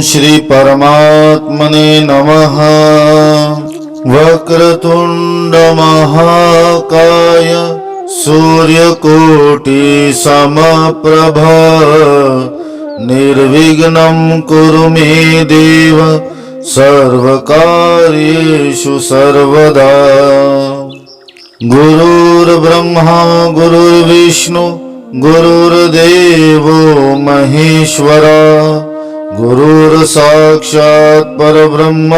श्री परमात्मने नमः। वक्रतुंड महाकाय सूर्यकोटि समप्रभ निर्विघ्नं कुरु मे देव सर्वकार्येषु सर्वदा। गुरुर्ब्रह्मा गुरुर्विष्णु गुरुर्देवो महेश्वरा गुरुर्साक्षात् परब्रह्म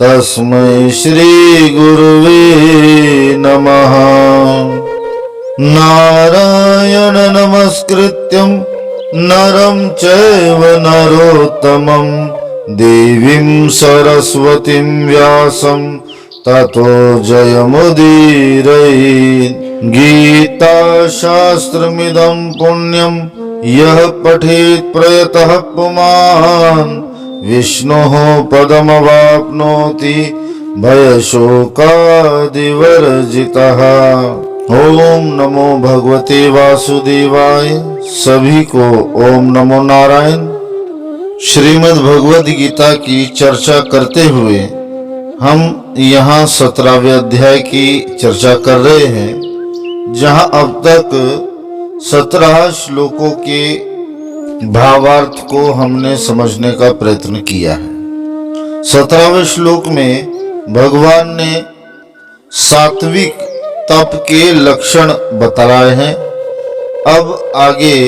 तस्मै श्री गुरुवे नमः। नारायण नमस्कृत्यं नरं चैव नरोत्तमं देवीं सरस्वतीं व्यासं ततो जयमुदीरयेत्। गीता शास्त्रमिदं पुण्यं यः पठेत् प्रयतः पुमान् विष्णोः पदमवाप्नोति भयशोकादिवर्जितः। ओम नमो भगवते वासुदेवाय। सभी को ओम नमो नारायण। श्रीमद् भगवद गीता की चर्चा करते हुए हम यहाँ 17वें अध्याय की चर्चा कर रहे हैं, जहाँ अब तक 17 श्लोकों के भावार्थ को हमने समझने का प्रयत्न किया है। 17वें श्लोक में भगवान ने सात्विक तप के लक्षण बताए हैं। अब आगे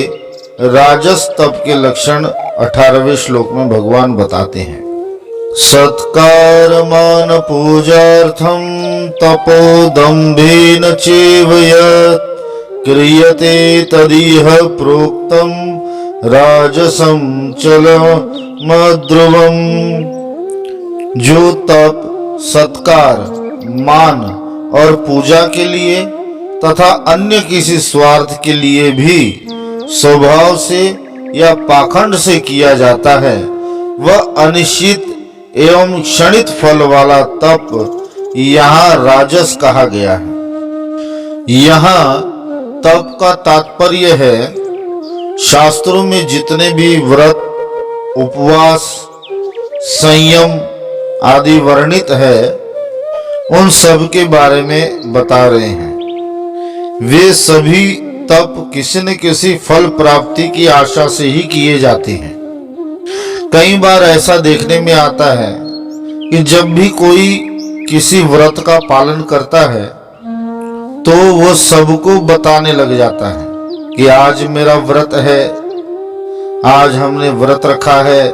राजस तप के लक्षण 18वें श्लोक में भगवान बताते हैं। सत्कार मान पूजार्थं तपोदम्भेन चैव यत् क्रियते तदिह प्रोक्तं राजसं चलमध्रुवम्। जो तप सत्कार मान और पूजा के लिए तथा अन्य किसी स्वार्थ के लिए भी स्वभाव से या पाखंड से किया जाता है, वह अनिश्चित एवं क्षणित फल वाला तप यहाँ राजस कहा गया है। यहाँ तप का तात्पर्य है शास्त्रों में जितने भी व्रत, उपवास, संयम आदि वर्णित है, उन सब के बारे में बता रहे हैं। वे सभी तप किसी न किसी फल प्राप्ति की आशा से ही किए जाते हैं। कई बार ऐसा देखने में आता है कि जब भी कोई किसी व्रत का पालन करता है तो वो सबको बताने लग जाता है कि आज मेरा व्रत है, आज हमने व्रत रखा है।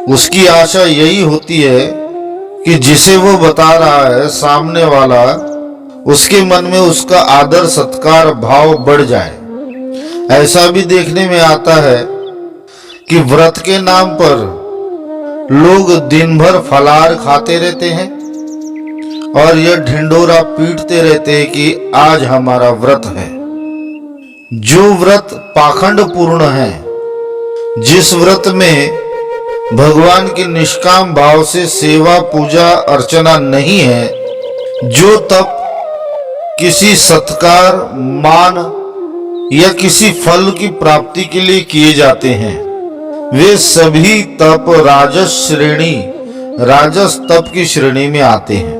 उसकी आशा यही होती है कि जिसे वो बता रहा है सामने वाला, उसके मन में उसका आदर सत्कार भाव बढ़ जाए। ऐसा भी देखने में आता है कि व्रत के नाम पर लोग दिन भर फलाहार खाते रहते हैं और यह ढिंडोरा पीटते रहते हैं कि आज हमारा व्रत है। जो व्रत पाखंड पूर्ण है, जिस व्रत में भगवान की निष्काम भाव से सेवा पूजा अर्चना नहीं है, जो तप किसी सत्कार मान या किसी फल की प्राप्ति के लिए किए जाते हैं, वे सभी तप राजस तप की श्रेणी में आते हैं।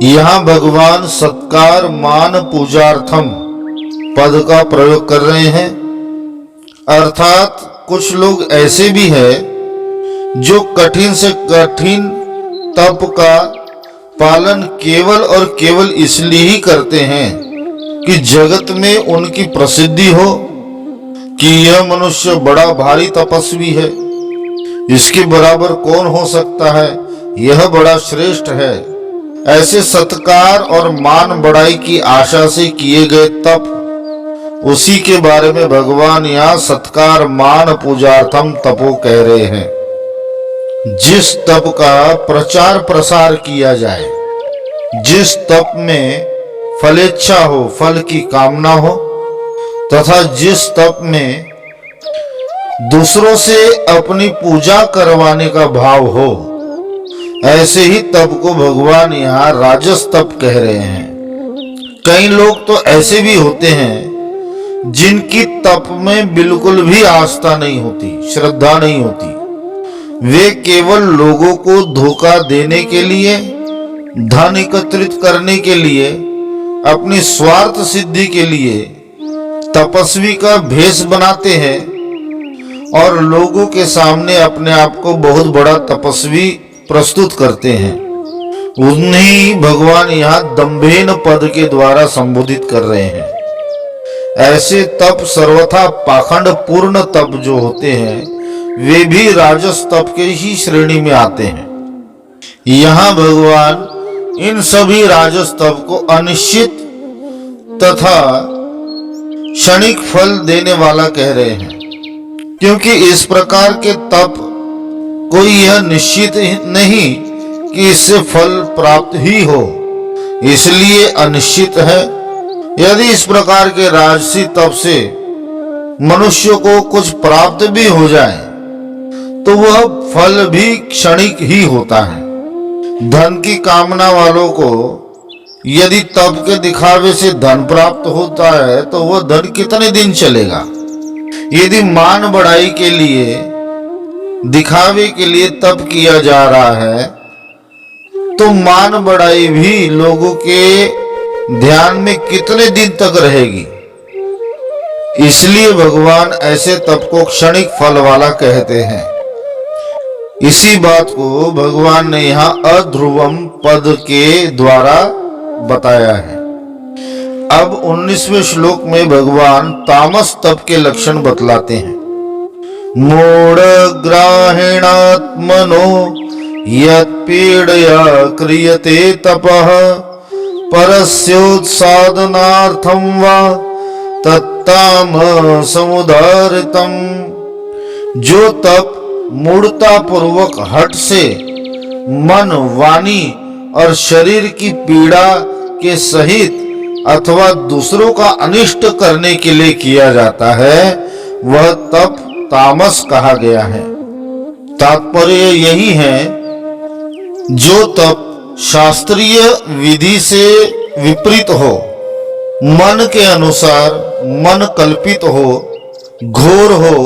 यहाँ भगवान सत्कार मान पूजार्थम पद का प्रयोग कर रहे हैं। अर्थात कुछ लोग ऐसे भी हैं जो कठिन से कठिन तप का पालन केवल और केवल इसलिए ही करते हैं कि जगत में उनकी प्रसिद्धि हो कि यह मनुष्य बड़ा भारी तपस्वी है, इसके बराबर कौन हो सकता है, यह बड़ा श्रेष्ठ है। ऐसे सत्कार और मान बढ़ाई की आशा से किए गए तप, उसी के बारे में भगवान यहाँ सत्कार मान पूजार्थम तपो कह रहे हैं। जिस तप का प्रचार प्रसार किया जाए, जिस तप में फलेच्छा हो, फल की कामना हो, तथा जिस तप में दूसरों से अपनी पूजा करवाने का भाव हो, ऐसे ही तप को भगवान यहाँ राजस तप कह रहे हैं। कई लोग तो ऐसे भी होते हैं जिनकी तप में बिल्कुल भी आस्था नहीं होती, श्रद्धा नहीं होती। वे केवल लोगों को धोखा देने के लिए, धन एकत्रित करने के लिए, अपनी स्वार्थ सिद्धि के लिए तपस्वी का भेष बनाते हैं और लोगों के सामने अपने आप को बहुत बड़ा तपस्वी प्रस्तुत करते हैं। उन्हें भगवान यहाँ दंभेन पद के द्वारा संबोधित कर रहे हैं। ऐसे तप सर्वथा पाखंड पूर्ण तप जो होते हैं वे भी राजस तप के ही श्रेणी में आते हैं। यहाँ भगवान इन सभी राजस तप को अनिश्चित तथा क्षणिक फल देने वाला कह रहे हैं, क्योंकि इस प्रकार के तप कोई यह निश्चित नहीं कि इससे फल प्राप्त ही हो, इसलिए अनिश्चित है। यदि इस प्रकार के राजसी तप से मनुष्य को कुछ प्राप्त भी हो जाए तो वह फल भी क्षणिक ही होता है। धन की कामना वालों को यदि तप के दिखावे से धन प्राप्त होता है तो वह धन कितने दिन चलेगा। यदि मान बढ़ाई के लिए, दिखावे के लिए तप किया जा रहा है तो मान बढ़ाई भी लोगों के ध्यान में कितने दिन तक रहेगी। इसलिए भगवान ऐसे तप को क्षणिक फल वाला कहते हैं। इसी बात को भगवान ने यहाँ अध्रुवम पद के द्वारा बताया है। अब 19वें श्लोक में भगवान तामस तप के लक्षण बतलाते हैं। मूढ़ ग्राहेणात्मनो यत्पीडया क्रियते तपः परस्योत्सादनार्थं वा तत्तामसमुदारितं। जो तप मूढ़ता पूर्वक हठ से मन, वाणी और शरीर की पीड़ा के सहित अथवा दूसरों का अनिष्ट करने के लिए किया जाता है वह तप तामस कहा गया है। तात्पर्य यही है, जो तप शास्त्रीय विधि से विपरीत हो, मन के अनुसार मन कल्पित हो, घोर हो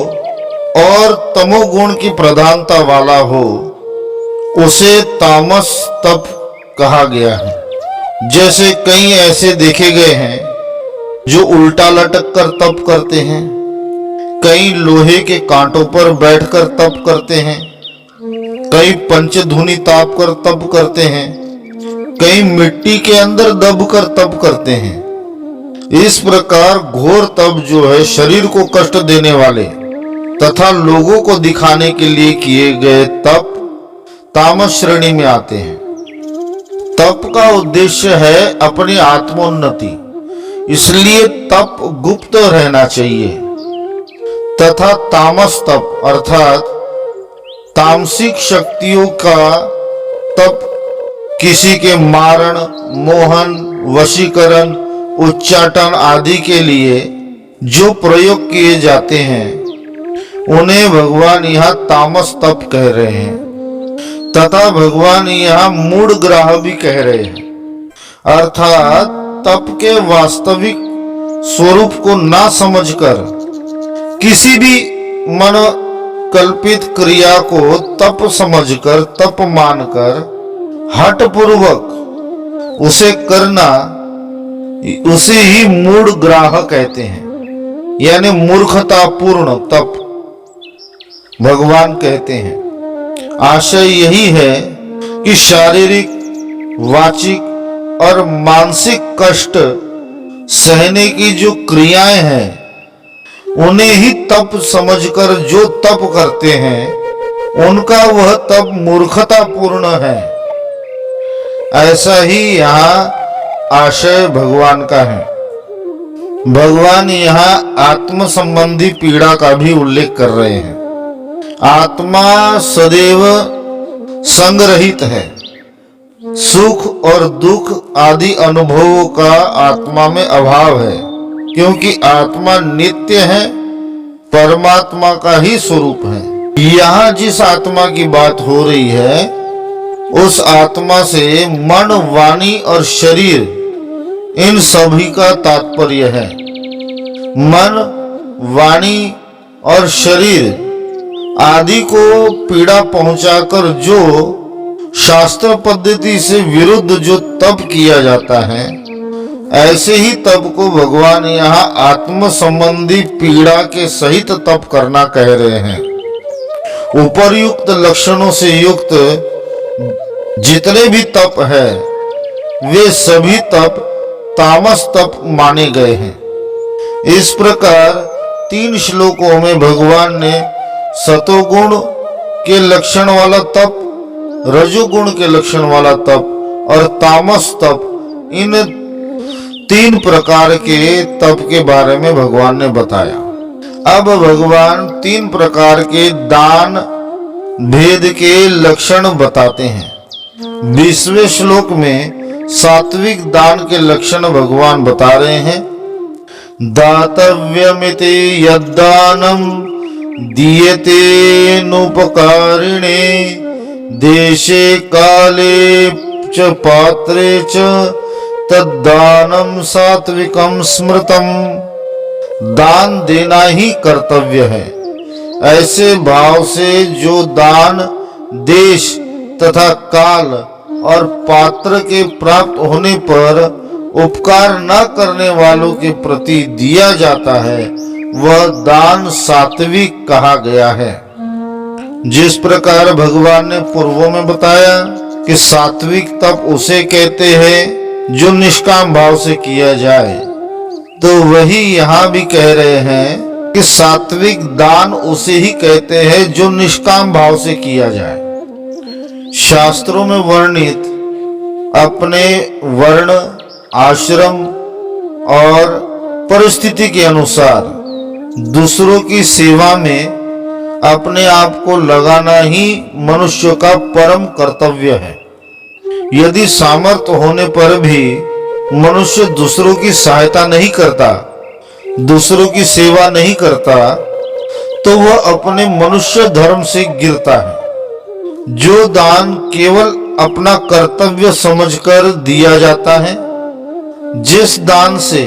और तमोगुण की प्रधानता वाला हो, उसे तामस तप कहा गया है। जैसे कई ऐसे देखे गए हैं जो उल्टा लटक कर तप करते हैं, कई लोहे के कांटों पर बैठकर तप करते हैं, कई पंचधूनि ताप कर तप करते हैं, कई मिट्टी के अंदर दब कर तप करते हैं। इस प्रकार घोर तप जो है शरीर को कष्ट देने वाले तथा लोगों को दिखाने के लिए किए गए तप तामस श्रेणी में आते हैं। तप का उद्देश्य है अपनी आत्मोन्नति, इसलिए तप गुप्त रहना चाहिए। तथा तामस तप अर्थात तामसिक शक्तियों का तप किसी के मारण, मोहन, वशीकरण, उच्चाटन आदि के लिए जो प्रयोग किए जाते हैं उन्हें भगवान यहाँ तामस तप कह रहे हैं। तथा भगवान यहाँ मूढ़ ग्राह भी कह रहे हैं, अर्थात तप के वास्तविक स्वरूप को ना समझकर किसी भी मन कल्पित क्रिया को तप समझकर, तप मानकर हठ पूर्वक उसे करना, उसे ही मूढ़ ग्राह कहते हैं, यानी मूर्खतापूर्ण तप भगवान कहते हैं। आशय यही है कि शारीरिक, वाचिक और मानसिक कष्ट सहने की जो क्रियाएं हैं उन्हें ही तप समझकर जो तप करते हैं उनका वह तप मूर्खतापूर्ण है। ऐसा ही यहाँ आशय भगवान का है। भगवान यहाँ आत्म संबंधी पीड़ा का भी उल्लेख कर रहे हैं। आत्मा सदैव संग्रहित है। सुख और दुख आदि अनुभवों का आत्मा में अभाव है, क्योंकि आत्मा नित्य है, परमात्मा का ही स्वरूप है। यहाँ जिस आत्मा की बात हो रही है उस आत्मा से मन, वाणी और शरीर इन सभी का तात्पर्य है। मन, वाणी और शरीर आदि को पीड़ा पहुंचाकर जो शास्त्र पद्धति से विरुद्ध जो तप किया जाता है, ऐसे ही तप को भगवान यहाँ आत्म संबंधी पीड़ा के सहित तप करना कह रहे हैं। उपर्युक्त लक्षणों से युक्त जितने भी तप है वे सभी तप तामस तप माने गए हैं। इस प्रकार 3 श्लोकों में भगवान ने सतोगुण के लक्षण वाला तप, रजोगुण के लक्षण वाला तप और तामस तप, इन 3 प्रकार के तप के बारे में भगवान ने बताया। अब भगवान 3 प्रकार के दान भेद के लक्षण बताते हैं। 20वें श्लोक में सात्विक दान के लक्षण भगवान बता रहे हैं। दातव्यमिति यद्दानम दीयते नुपकारिणे देशे काले च पात्रे च तद्दानम सात्विकम स्मृतम। दान देना ही कर्तव्य है। ऐसे भाव से जो दान देश तथा काल और पात्र के प्राप्त होने पर उपकार न करने वालों के प्रति दिया जाता है, वह दान सात्विक कहा गया है। जिस प्रकार भगवान ने पूर्व में बताया कि सात्विक तप उसे कहते हैं जो निष्काम भाव से किया जाए, तो वही यहाँ भी कह रहे हैं कि सात्विक दान उसे ही कहते हैं जो निष्काम भाव से किया जाए। शास्त्रों में वर्णित अपने वर्ण, आश्रम और परिस्थिति के अनुसार दूसरों की सेवा में अपने आप को लगाना ही मनुष्य का परम कर्तव्य है। यदि सामर्थ्य होने पर भी मनुष्य दूसरों की सहायता नहीं करता, दूसरों की सेवा नहीं करता, तो वह अपने मनुष्य धर्म से गिरता है। जो दान केवल अपना कर्तव्य समझकर दिया जाता है, जिस दान से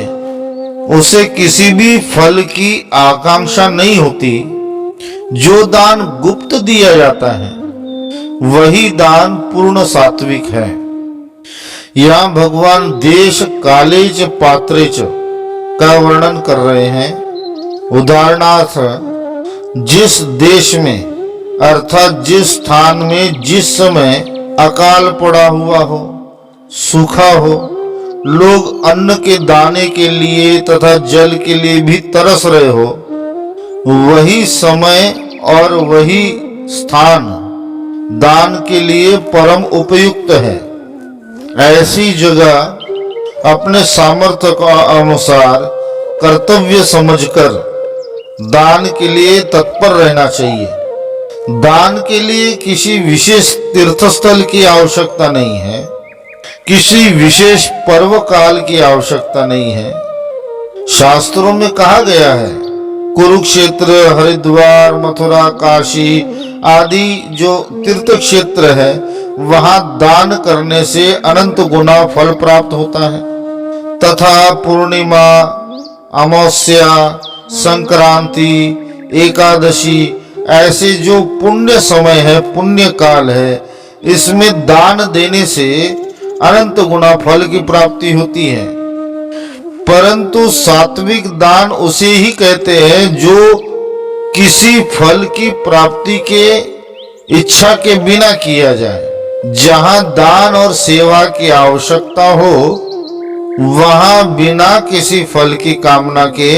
उसे किसी भी फल की आकांक्षा नहीं होती, जो दान गुप्त दिया जाता है, वही दान पूर्ण सात्विक है। यहाँ भगवान देश कालेच पात्रेच का वर्णन कर रहे हैं। उदाहरणार्थ, जिस देश में अर्थात जिस स्थान में जिस समय अकाल पड़ा हुआ हो, सूखा हो, लोग अन्न के दाने के लिए तथा जल के लिए भी तरस रहे हो, वही समय और वही स्थान दान के लिए परम उपयुक्त है। ऐसी जगह अपने सामर्थ्य का अनुसार कर्तव्य समझकर दान के लिए तत्पर रहना चाहिए। दान के लिए किसी विशेष तीर्थस्थल की आवश्यकता नहीं है, किसी विशेष पर्व काल की आवश्यकता नहीं है। शास्त्रों में कहा गया है, कुरुक्षेत्र, हरिद्वार, मथुरा, काशी आदि जो तीर्थ क्षेत्र है, वहां दान करने से अनंत गुना फल प्राप्त होता है। तथा पूर्णिमा, अमावस्या, संक्रांति, एकादशी ऐसे जो पुण्य समय है, पुण्य काल है, इसमें दान देने से अनंत गुना फल की प्राप्ति होती है। परंतु सात्विक दान उसे ही कहते हैं जो किसी फल की प्राप्ति के इच्छा के बिना किया जाए। जहां दान और सेवा की आवश्यकता हो, वहां बिना किसी फल की कामना के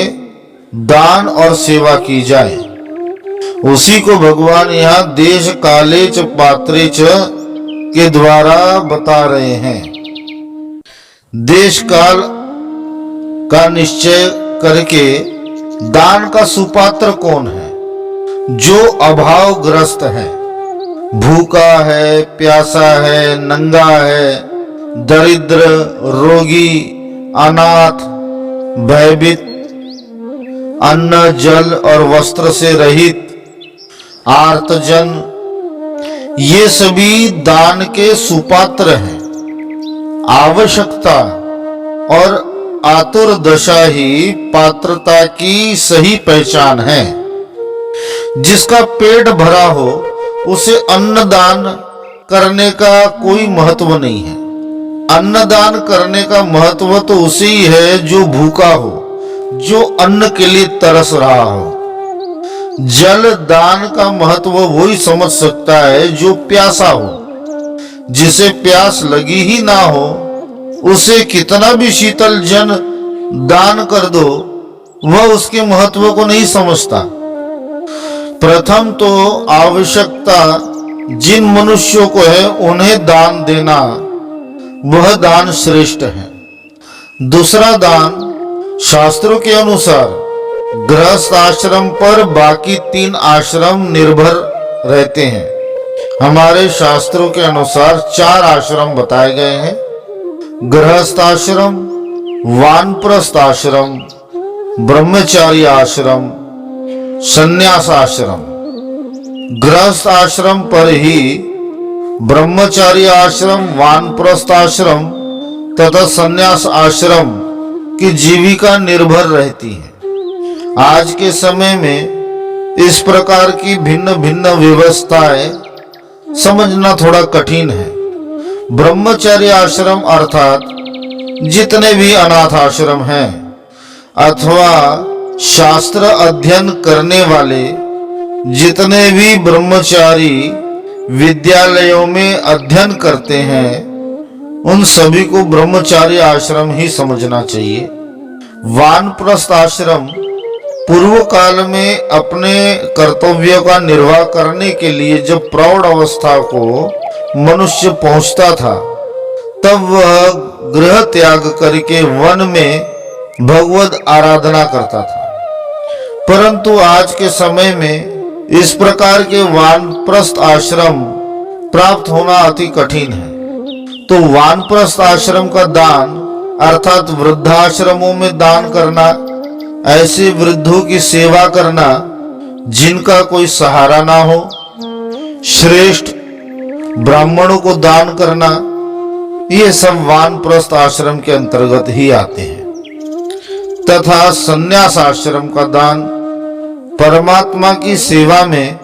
दान और सेवा की जाए। उसी को भगवान यहाँ देश कालेच पात्रेच के द्वारा बता रहे हैं। देश काल का निश्चय करके दान का सुपात्र कौन है? जो अभावग्रस्त है, भूखा है, प्यासा है, नंगा है, दरिद्र, रोगी, अनाथ, भयभीत, अन्न, जल और वस्त्र से रहित, आर्तजन, ये सभी दान के सुपात्र हैं। आवश्यकता और आतुर दशा ही पात्रता की सही पहचान है। जिसका पेट भरा हो उसे अन्नदान करने का कोई महत्व नहीं है। अन्नदान करने का महत्व तो उसे ही है जो भूखा हो, जो अन्न के लिए तरस रहा हो। जल दान का महत्व वही समझ सकता है जो प्यासा हो। जिसे प्यास लगी ही ना हो उसे कितना भी शीतल जल दान कर दो, वह उसके महत्व को नहीं समझता। प्रथम तो आवश्यकता जिन मनुष्यों को है उन्हें दान देना, वह दान श्रेष्ठ है। दूसरा दान शास्त्रों के अनुसार गृहस्थ आश्रम पर बाकी 3 आश्रम निर्भर रहते हैं। हमारे शास्त्रों के अनुसार 4 आश्रम बताए गए हैं: गृहस्थ आश्रम, वानप्रस्थ आश्रम, ब्रह्मचारी आश्रम, संन्यास आश्रम। गृहस्थ आश्रम पर ही ब्रह्मचारी आश्रम, वानप्रस्थ आश्रम तथा संन्यास आश्रम की जीविका निर्भर रहती है। आज के समय में इस प्रकार की भिन्न भिन्न व्यवस्थाएं समझना थोड़ा कठिन है। ब्रह्मचारी आश्रम अर्थात जितने भी अनाथ आश्रम हैं अथवा शास्त्र अध्ययन करने वाले जितने भी ब्रह्मचारी विद्यालयों में अध्ययन करते हैं, उन सभी को ब्रह्मचारी आश्रम ही समझना चाहिए। वानप्रस्थ आश्रम पूर्व काल में अपने कर्तव्यों का निर्वाह करने के लिए जब प्रौढ़ अवस्था को मनुष्य पहुंचता था, तब वह गृह त्याग करके वन में भगवद आराधना करता था। परंतु आज के समय में इस प्रकार के वानप्रस्थ आश्रम प्राप्त होना अति कठिन है। तो वानप्रस्थ आश्रम का दान अर्थात वृद्धाश्रमों में दान करना, ऐसे वृद्धों की सेवा करना जिनका कोई सहारा ना हो, श्रेष्ठ ब्राह्मणों को दान करना, ये सब वानप्रस्थ आश्रम के अंतर्गत ही आते हैं। तथा संन्यास आश्रम का दान परमात्मा की सेवा में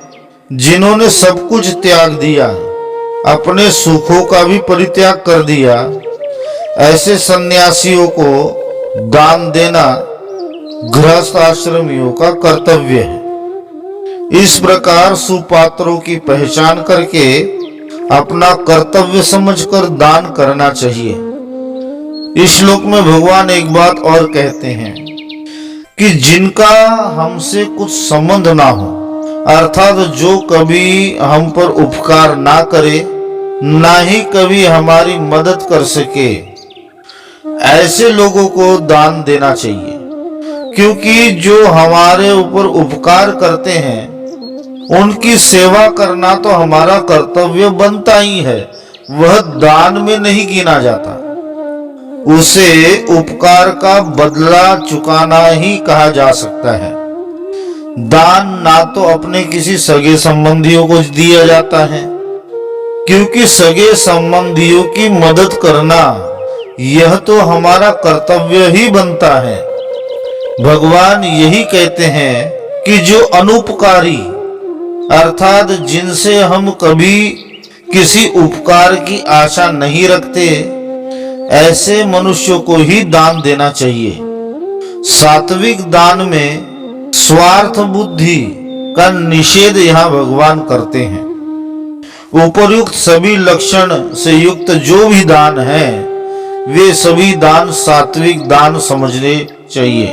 जिन्होंने सब कुछ त्याग दिया, अपने सुखों का भी परित्याग कर दिया, ऐसे सन्यासियों को दान देना गृहस्थ आश्रमियों का कर्तव्य है। इस प्रकार सुपात्रों की पहचान करके अपना कर्तव्य समझकर दान करना चाहिए। इस श्लोक में भगवान एक बात और कहते हैं कि जिनका हमसे कुछ संबंध ना हो, अर्थात जो कभी हम पर उपकार ना करे, ना ही कभी हमारी मदद कर सके, ऐसे लोगों को दान देना चाहिए। क्योंकि जो हमारे ऊपर उपकार करते हैं उनकी सेवा करना तो हमारा कर्तव्य बनता ही है, वह दान में नहीं गिना जाता। उसे उपकार का बदला चुकाना ही कहा जा सकता है। दान ना तो अपने किसी सगे संबंधियों को दिया जाता है, क्योंकि सगे संबंधियों की मदद करना यह तो हमारा कर्तव्य ही बनता है। भगवान यही कहते हैं कि जो अनुपकारी अर्थात जिनसे हम कभी किसी उपकार की आशा नहीं रखते, ऐसे मनुष्यों को ही दान देना चाहिए। सात्विक दान में स्वार्थ बुद्धि का निषेध यहाँ भगवान करते हैं। उपर्युक्त सभी लक्षण से युक्त जो भी दान है, वे सभी दान सात्विक दान समझने चाहिए।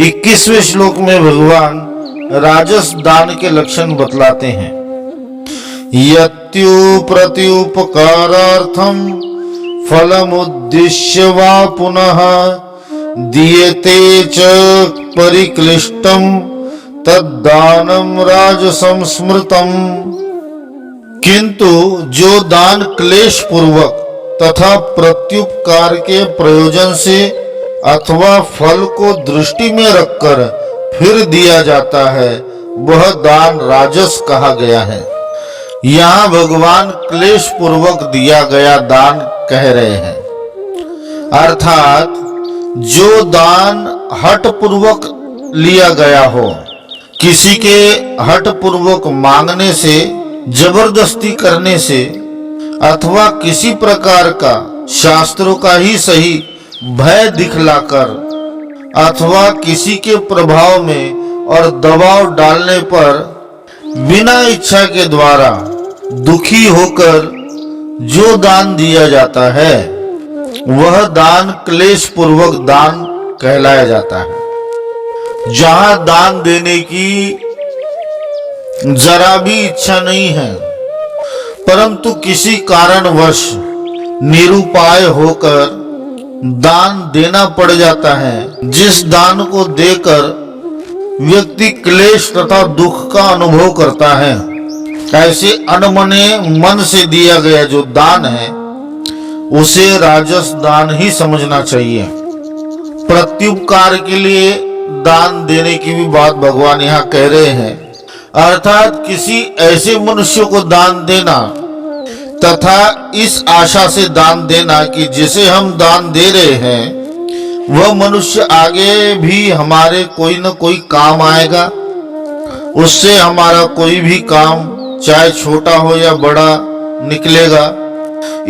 21वें श्लोक में भगवान राजस दान के लक्षण बतलाते हैं। यत्यु प्रत्युपकारार्थम फलमुद्दिश्य वा पुनः दीयते च परिक्लिष्टम तद्दानम राजसं स्मृतम। किंतु जो दान क्लेश पूर्वक तथा प्रत्युपकार के प्रयोजन से अथवा फल को दृष्टि में रखकर फिर दिया जाता है, वह दान राजस कहा गया है। यहाँ भगवान क्लेश पूर्वक दिया गया दान कह रहे हैं, अर्थात जो दान हठ पूर्वक लिया गया हो, किसी के हठ पूर्वक मांगने से, जबरदस्ती करने से अथवा किसी प्रकार का शास्त्रों का ही सही भय दिखलाकर अथवा किसी के प्रभाव में और दबाव डालने पर बिना इच्छा के द्वारा दुखी होकर जो दान दिया जाता है वह दान क्लेश पूर्वक दान कहलाया जाता है। जहां दान देने की जरा भी इच्छा नहीं है परंतु किसी कारणवश निरुपाय होकर दान देना पड़ जाता है, जिस दान को देकर व्यक्ति क्लेश तथा दुख का अनुभव करता है, ऐसे अनमने मन से दिया गया जो दान है उसे राजस दान ही समझना चाहिए। प्रत्युपकार के लिए दान देने की भी बात भगवान यहाँ कह रहे हैं, अर्थात किसी ऐसे मनुष्य को दान देना तथा इस आशा से दान देना कि जिसे हम दान दे रहे हैं वह मनुष्य आगे भी हमारे कोई न कोई काम आएगा, उससे हमारा कोई भी काम चाहे छोटा हो या बड़ा निकलेगा।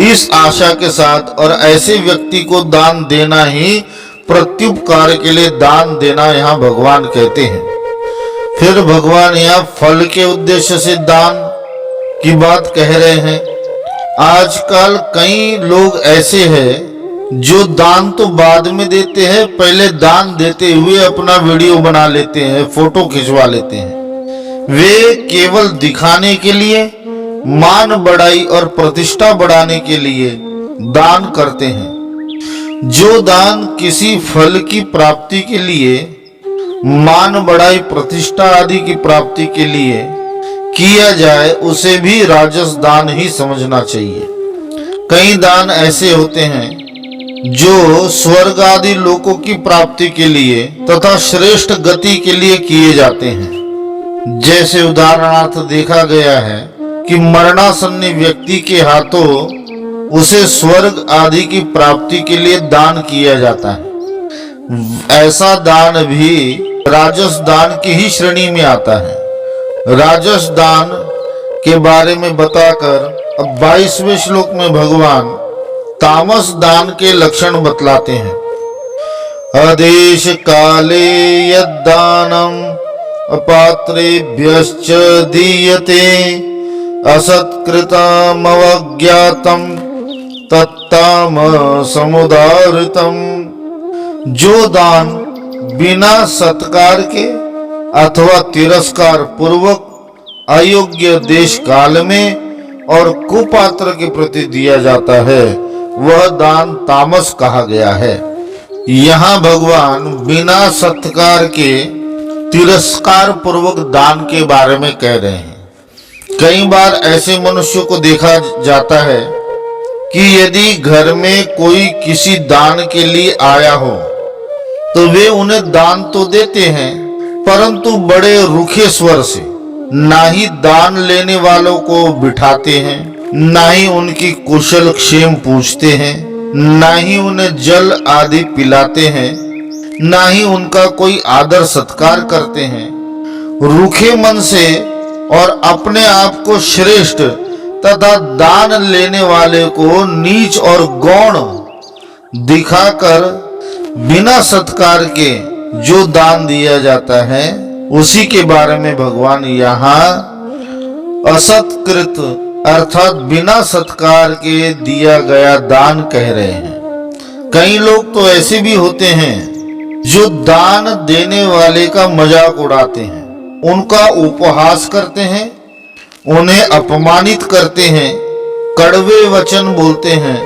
इस आशा के साथ और ऐसे व्यक्ति को दान देना ही प्रत्युपकार के लिए दान देना यहाँ भगवान कहते हैं। फिर भगवान यहाँ फल के उद्देश्य से दान की बात कह रहे हैं। आजकल कई लोग ऐसे हैं जो दान तो बाद में देते हैं, पहले दान देते हुए अपना वीडियो बना लेते हैं, फोटो खिंचवा लेते हैं। वे केवल दिखाने के लिए, मान बढ़ाई और प्रतिष्ठा बढ़ाने के लिए दान करते हैं। जो दान किसी फल की प्राप्ति के लिए, मान बढ़ाई प्रतिष्ठा आदि की प्राप्ति के लिए किया जाए उसे भी राजस दान ही समझना चाहिए। कई दान ऐसे होते हैं जो स्वर्ग आदि लोकों की प्राप्ति के लिए तथा श्रेष्ठ गति के लिए किए जाते हैं। जैसे उदाहरणार्थ देखा गया है कि मरणासन्न व्यक्ति के हाथों उसे स्वर्ग आदि की प्राप्ति के लिए दान किया जाता है। ऐसा दान भी राजस दान की ही श्रेणी में आता है। राजस दान के बारे में बताकर अब 22वें श्लोक में भगवान तामस दान के लक्षण बतलाते हैं। अदेश काले यद्दानम अपात्रेभ्यश्च दीयते असत्कृतम अवज्ञातम तत्तामसमुदारितम। जो दान बिना सत्कार के अथवा तिरस्कार पूर्वक अयोग्य देश काल में और कुपात्र के प्रति दिया जाता है वह दान तामस कहा गया है। यहाँ भगवान बिना सत्कार के तिरस्कार पूर्वक दान के बारे में कह रहे हैं। कई बार ऐसे मनुष्यों को देखा जाता है कि यदि घर में कोई किसी दान के लिए आया हो तो वे उन्हें दान तो देते हैं परंतु बड़े रूखे स्वर से, ना ही दान लेने वालों को बिठाते हैं, ना ही उनकी कुशल क्षेम पूछते हैं, ना ही उन्हें जल आदि पिलाते हैं, ना ही उनका कोई आदर सत्कार करते हैं। रूखे मन से और अपने आप को श्रेष्ठ तथा दान लेने वाले को नीच और गौण दिखाकर बिना सत्कार के जो दान दिया जाता है उसी के बारे में भगवान यहाँ असत्कृत अर्थात बिना सत्कार के दिया गया दान कह रहे हैं। कई लोग तो ऐसे भी होते हैं जो दान देने वाले का मजाक उड़ाते हैं, उनका उपहास करते हैं, उन्हें अपमानित करते हैं, कड़वे वचन बोलते हैं,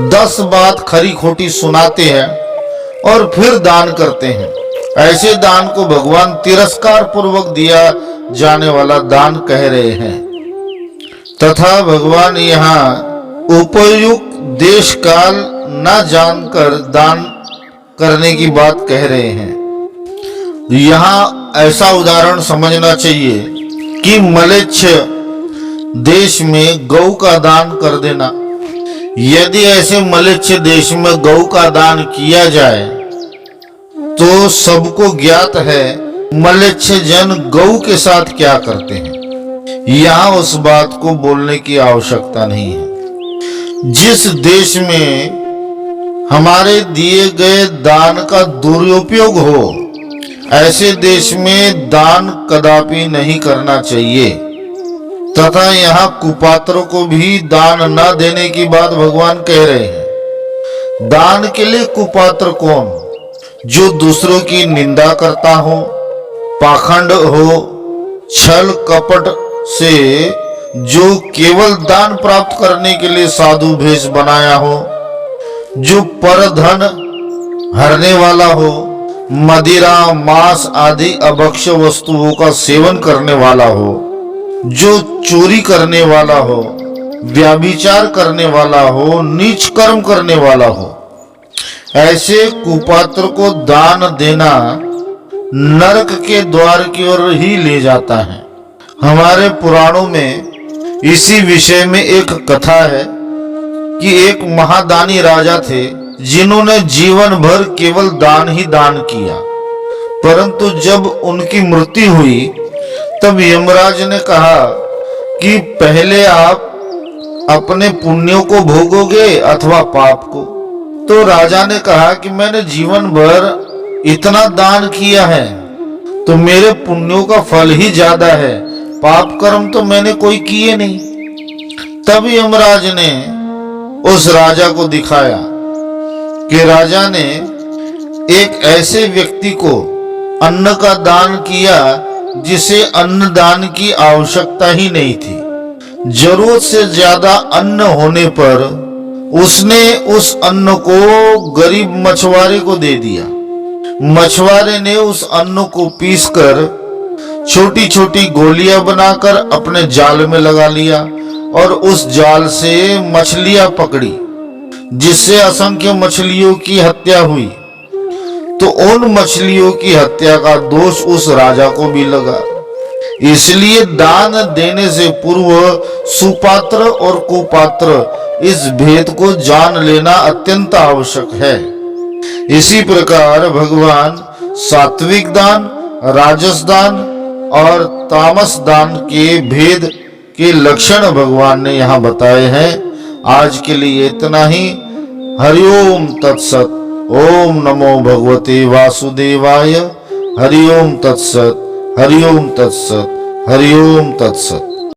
10 बात खरी खोटी सुनाते हैं और फिर दान करते हैं। ऐसे दान को भगवान तिरस्कार पूर्वक दिया जाने वाला दान कह रहे हैं। तथा भगवान यहाँ उपयुक्त देश काल न जानकर दान करने की बात कह रहे हैं। यहाँ ऐसा उदाहरण समझना चाहिए कि मलेच्छ देश में गौ का दान कर देना। यदि ऐसे मलेच्छ देश में गौ का दान किया जाए तो सबको ज्ञात है मलेच्छ जन गऊ के साथ क्या करते हैं, यहाँ उस बात को बोलने की आवश्यकता नहीं है। जिस देश में हमारे दिए गए दान का दुरुपयोग हो, ऐसे देश में दान कदापि नहीं करना चाहिए। तथा यहाँ कुपात्रों को भी दान न देने की बात भगवान कह रहे हैं। दान के लिए कुपात्र कौन? जो दूसरों की निंदा करता हो, पाखंड हो, छल कपट से जो केवल दान प्राप्त करने के लिए साधु भेष बनाया हो, जो पर धन हरने वाला हो, मदिरा मांस आदि अभक्ष्य वस्तुओं का सेवन करने वाला हो, जो चोरी करने वाला हो, व्याभिचार करने वाला हो, नीच कर्म करने वाला हो, ऐसे कुपात्र को दान देना नरक के द्वार की ओर ही ले जाता है। हमारे पुराणों में इसी विषय में एक कथा है कि एक महादानी राजा थे जिन्होंने जीवन भर केवल दान ही दान किया, परंतु जब उनकी मृत्यु हुई तब यमराज ने कहा कि पहले आप अपने पुण्यों को भोगोगे अथवा पाप को। तो राजा ने कहा कि मैंने जीवन भर इतना दान किया है तो मेरे पुण्यों का फल ही ज्यादा है, पाप कर्म तो मैंने कोई किए नहीं। तब यमराज ने उस राजा को दिखाया कि राजा ने एक ऐसे व्यक्ति को अन्न का दान किया जिसे अन्न दान की आवश्यकता ही नहीं थी। जरूरत से ज्यादा अन्न होने पर उसने उस अन्न को गरीब मछुआरे को दे दिया। मछुआरे ने उस अन्न को पीसकर छोटी छोटी गोलियां बनाकर अपने जाल में लगा लिया और उस जाल से मछलियां पकड़ी, जिससे असंख्य मछलियों की हत्या हुई। तो उन मछलियों की हत्या का दोष उस राजा को भी लगा। इसलिए दान देने से पूर्व सुपात्र और कुपात्र इस भेद को जान लेना अत्यंत आवश्यक है। इसी प्रकार भगवान सात्विक दान, राजस दान और तामस दान के भेद के लक्षण भगवान ने यहाँ बताए हैं। आज के लिए इतना ही। हरिओम तत्सत। ओम नमो भगवते वासुदेवाय। हरिओम तत्सत। हरिओम तत्सत। हरिओम तत्सत।